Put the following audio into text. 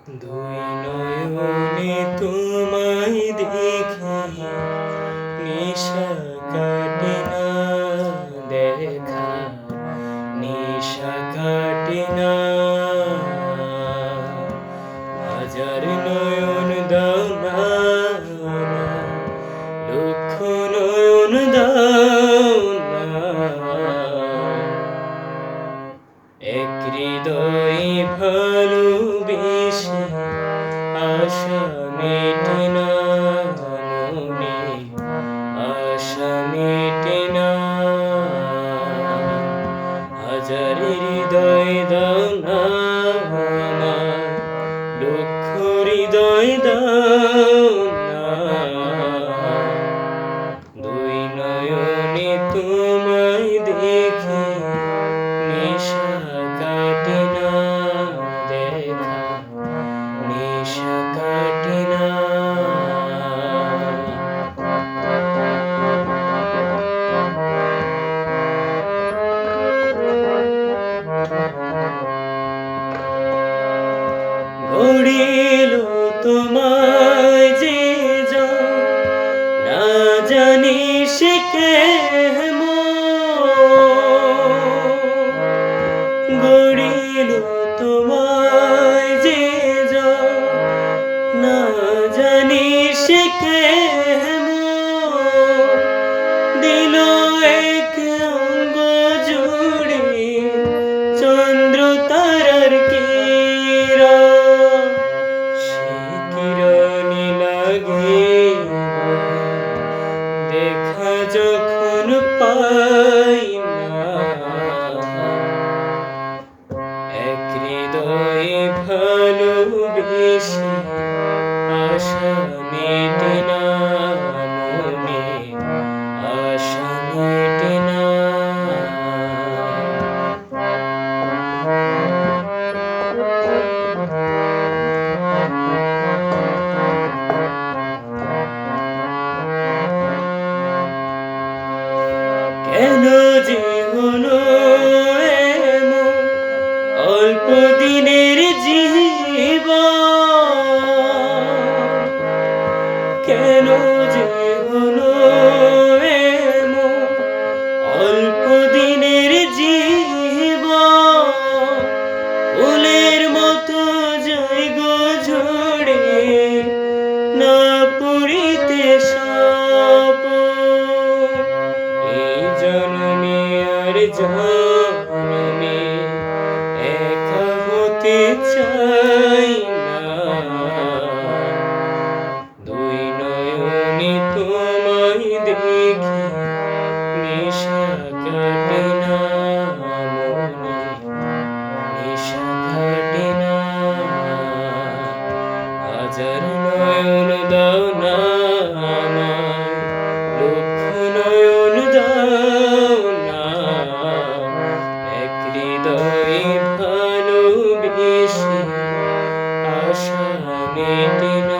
দুই নয়নে তোমায় দেখে নিশা কাটে না, দেখা নিশা কাটে না। হাজার নয়ন দাও না, লক্ষ নয়ন দাও না, এক হৃদয়ে ভালোবেসে আশা মেটে না মনে, আশা মেটে না। হাজার হৃদয় দাও না আমায়, লক্ষ হৃদয় দাও না। দুই নয়নে তোমায় দেখে নিশা কাটে না, দেখা নিশা কাটে না। গড়িল তোমায় যে না জানি সে গড়িল তোমায় যে না জানি সে দিল এক অঙ্গ জুড়ে চন্দ্র তারার কিরণ, সে কিরণে লাগে দেখা যখন পাই না। এক হৃদয়ে ভালোবেসে আশা মেটে না মনে, আশা মেটে না। কেন যে হলো এমন অল্প দিনের জীবন, কেন যে হলো এমন অল্প দিনের জীবন। ফুলের মতো যাই গো ঝরে না পুরিতে স্বপন, এই জন্মে আর জন্মে একা হতে চাই না। দুই নয়নে তোমায় দেখে নিশা কাটে না মনে, নিশা কাটে না। হাজার নয়ন দাও না আমায়, লক্ষ নয়ন দাও না, এক হৃদয়ে ভালোবেসে আশা মেটে না।